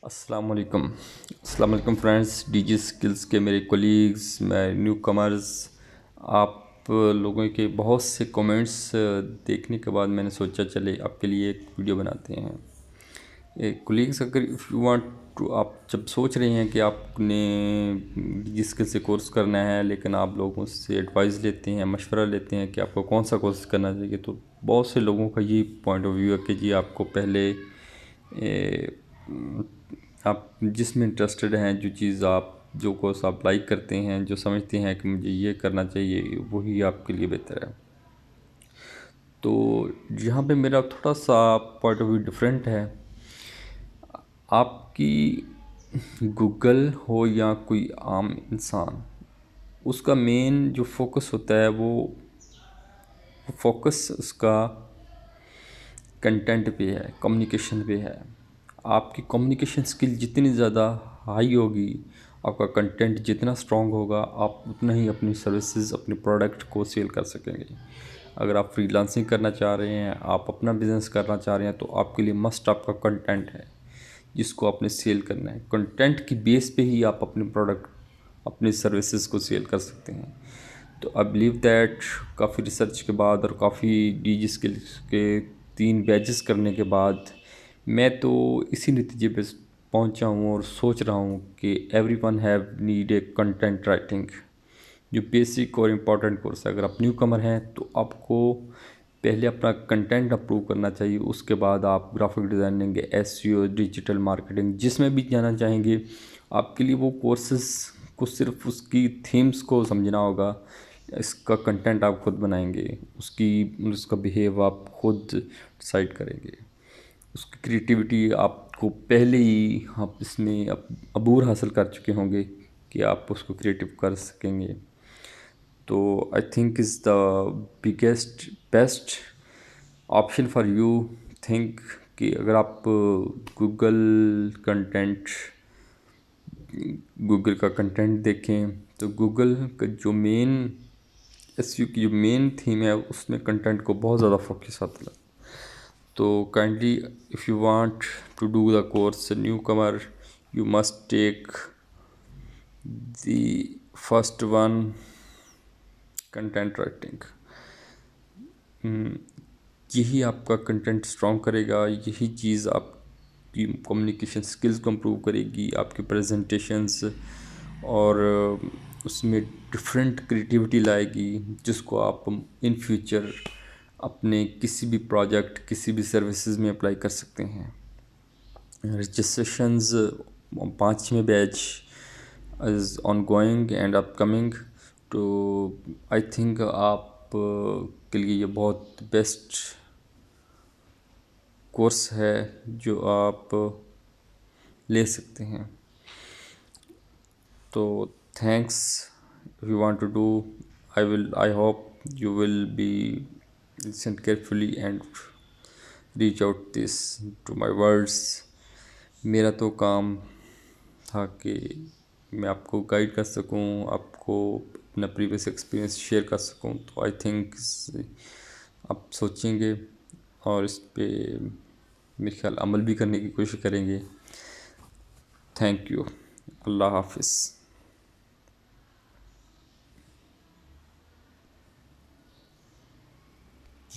अस्सलाम वालेकुम friends. DG skills के मेरे कोलीग्स, मैं न्यू कमर्स, आप लोगों के बहुत से कमेंट्स देखने के बाद मैंने सोचा चले आपके लिए एक वीडियो बनाते हैं। एक कोलीग्स, अगर इफ़ यू वांट टू, आप जब सोच रहे हैं कि आपने डीजी स्किल से कोर्स करना है, लेकिन आप लोगों से एडवाइस लेते हैं, मशवरा लेते हैं कि आपको कौन सा कोर्स करना चाहिए, तो बहुत से लोगों का ये पॉइंट ऑफ व्यू है कि जी आपको पहले आप जिसमें इंटरेस्टेड हैं, जो कोर्स आप लाइक करते हैं, जो समझते हैं कि मुझे ये करना चाहिए, वही आपके लिए बेहतर है। तो यहाँ पे मेरा थोड़ा सा पॉइंट ऑफ व्यू डिफरेंट है। आपकी गूगल हो या कोई आम इंसान, उसका मेन जो फोकस होता है वो फोकस उसका कंटेंट पे है, कम्युनिकेशन पे है। आपकी कम्युनिकेशन स्किल जितनी ज़्यादा हाई होगी, आपका कंटेंट जितना स्ट्रॉन्ग होगा, आप उतना ही अपनी सर्विसेज, अपने प्रोडक्ट को सेल कर सकेंगे। अगर आप फ्रीलांसिंग करना चाह रहे हैं, आप अपना बिज़नेस करना चाह रहे हैं, तो आपके लिए मस्ट आपका कंटेंट है जिसको आपने सेल करना है। कंटेंट की बेस पे ही आप अपने प्रोडक्ट, अपनी सर्विसेज को सेल कर सकते हैं। तो आई बिलीव दैट काफ़ी रिसर्च के बाद और काफ़ी डीजी स्किल्स के 3 बैचेस करने के बाद मैं तो इसी नतीजे पे पहुंचा हूँ और सोच रहा हूँ कि every one have need a content writing, जो बेसिक और इम्पॉर्टेंट कोर्स है। अगर आप न्यू कमर हैं तो आपको पहले अपना कंटेंट अप्रूव करना चाहिए, उसके बाद आप graphic designing, SEO, digital marketing, जिसमें भी जाना चाहेंगे, आपके लिए वो कोर्सेज को सिर्फ उसकी थीम्स को समझना होगा। इसका कंटेंट आप खुद बनाएंगे, उसका बिहेव आप खुद डिसाइड करेंगे। उसकी क्रिएटिविटी आपको पहले ही आप इसमें अबूर हासिल कर चुके होंगे कि आप उसको क्रिएटिव कर सकेंगे। तो I think is the biggest best option for you. Think कि अगर आप कंटेंट गूगल का कंटेंट देखें, तो गूगल का जो मेन एसईओ की जो मेन थीम है, उसमें कंटेंट को बहुत ज़्यादा फोकस आता है। तो kindly, if you want to do the course newcomer, you must take the first one, content writing. यही आपका कंटेंट स्ट्रॉन्ग करेगा, यही चीज़ आपकी कम्युनिकेशन स्किल्स को इम्प्रूव करेगी, आपके प्रेजेंटेशंस, और उसमें डिफरेंट क्रिएटिविटी लाएगी, जिसको आप इन फ्यूचर अपने किसी भी प्रोजेक्ट, किसी भी सर्विसेज में अप्लाई कर सकते हैं। रजिस्ट्रेशंस 5वें batch is ongoing and upcoming. तो आई थिंक आप के लिए ये बहुत बेस्ट कोर्स है जो आप ले सकते हैं। तो thanks. If you want to do, I hope you will be listen carefully and reach out this to my words. मेरा तो काम था कि मैं आपको गाइड कर सकूं, आपको अपना प्रीवियस एक्सपीरियंस शेयर कर सकूं। तो आई थिंक आप सोचेंगे और इस पे मेरे ख्याल अमल भी करने की कोशिश करेंगे। Thank you. अल्लाह हाफिज़।